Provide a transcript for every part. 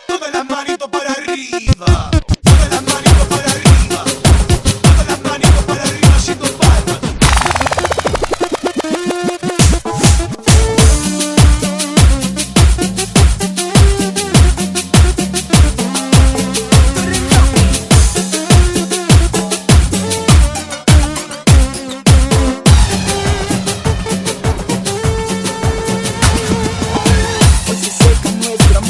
Todas las manitos para arriba. Todas las manitos para arriba. Todas las manitos para arriba haciendo palmas. Hoy se seca nuestro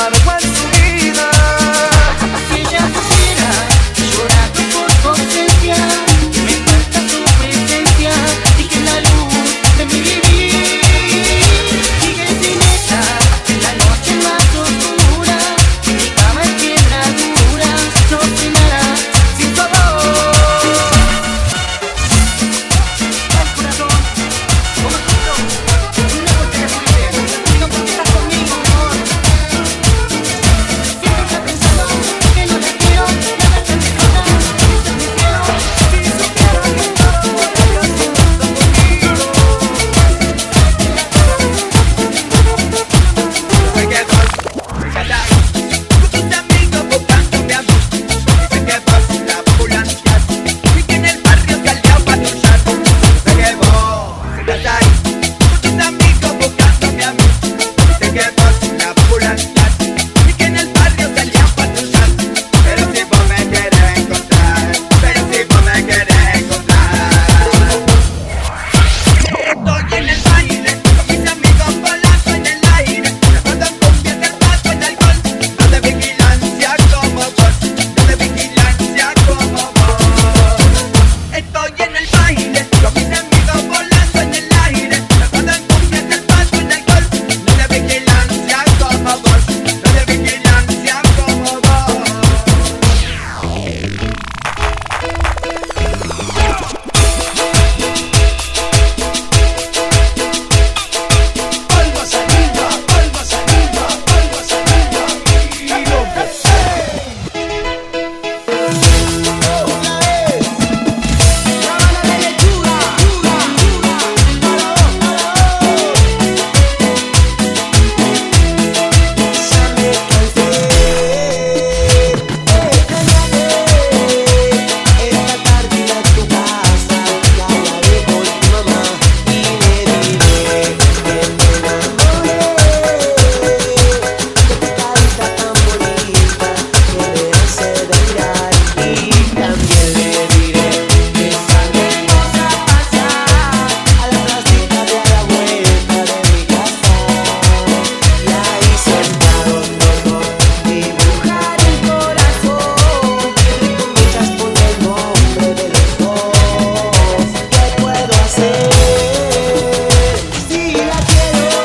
amargo en su vida. Si ella quisiera llorando por tu ausencia, me falta tu presencia y que la luz de mi vivir sigue sin ella en la noche más oscura. Mi cama es piedra dura, no sé nada sin tu amor. El corazón, como tuyo, no porque te fuiste, sino porque estás conmigo, amor. Siempre está pensando que no te quiero, nada tan lejana, esto es mi cielo. Si supiera que todo por ella solo está conmigo. Me quedo callar con tus amigos buscándome a mí. Dicen que vas en la ambulancia y que en el barrio se al diablo a luchar. Me quedo callar con tus amigos buscándome a mí. Dicen que vas en la ambulancia y que en el barrio se al diablo a luchar. Pero si vos me querés encontrar, pero si vos me querés encontrar. Estoy en el baile con mis amigos volando en el aire. Recuerdan cumbias del paso en alcohol. No de vigilancia como vos, no de vigilancia como vos. Estoy en el baile con mis amigos volando en el aire. Recuerdan cumbias del paso en alcohol. No de vigilancia como vos, no de vigilancia como vos. Palmas arriba, palmas arriba, palmas arriba. Y lo que Esta tarde iré a tu casa, la hablaré con tu mamá y le diré que me enamoré de tu carita tan bonita que me hace bailar. Y también le diré que saldremos a pasear a la placita de a la vuelta de mi casa. Y ahí sentados los dos dibujar el corazón y entre comillas poner el nombre de los dos. ¿Qué puedo hacer si la quiero?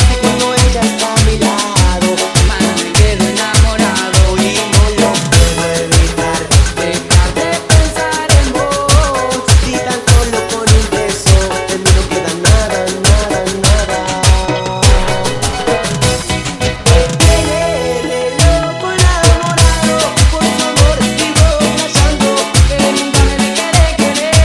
Si cuando ella está a mi lado, Más me quedo enamorado y no lo puedo evitar. dejar de pensar en vos. Si tan solo con un beso de mí no queda nada, nada, nada. Tiene loco enamorado por su amor, vivo flasheando Que nunca me dejaré querer.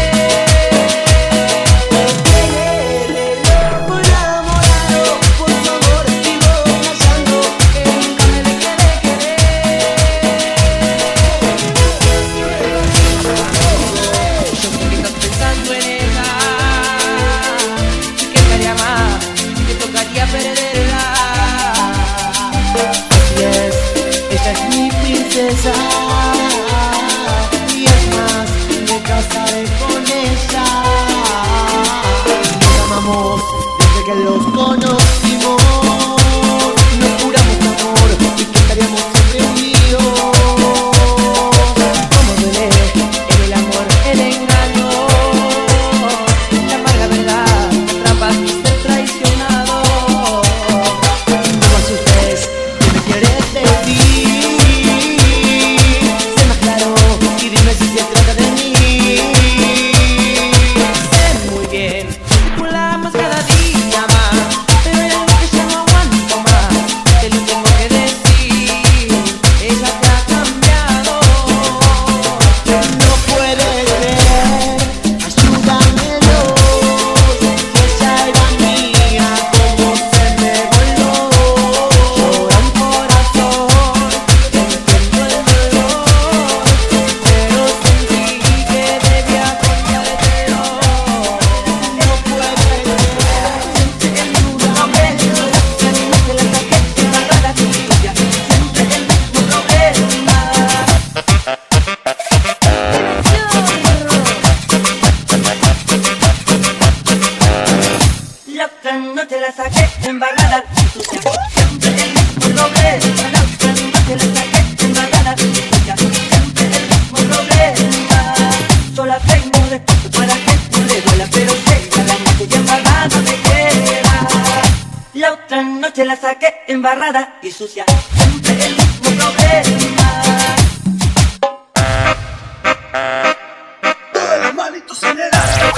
Tiene loco enamorado por su amor, vivo flasheando Que nunca me dejaré querer. Yo sé que estás pensando en ella y que te haría más, que tocaría perderla. Así es, ella es mi princesa. Y es más, me casaré con ella. Nos amamos desde que los conocimos. Nos juramos amor y que estaríamos siempre unidos. Como duele en el amor el engaño, La amarga verdad, trampas y ser traicionado. no me asustes, que me quieres decir. Sé más claro y dime si se trata de mí. Sé muy bien, circulamos cada día más, pero noche la saqué embarrada y sucia. Siempre el mismo problema. Todas las manitos en el aire.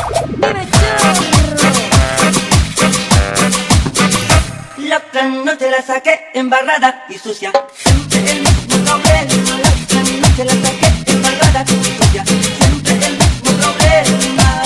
La otra noche la saqué embarrada y sucia. Siempre el mismo problema. La otra noche la saqué embarrada y sucia. Siempre el mismo problema.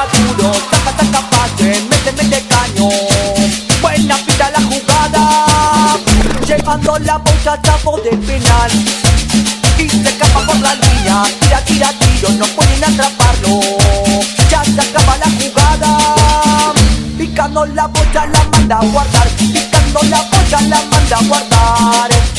duro, taca, taca, padre, mete caño. Buena pita la jugada, llevando la muchacha por el penal. Y se escapa por la línea, tira, tira, tiro, no pueden atraparlo. Ya se acaba la jugada. Picando la bocha la manda a guardar, picando la bocha la manda a guardar.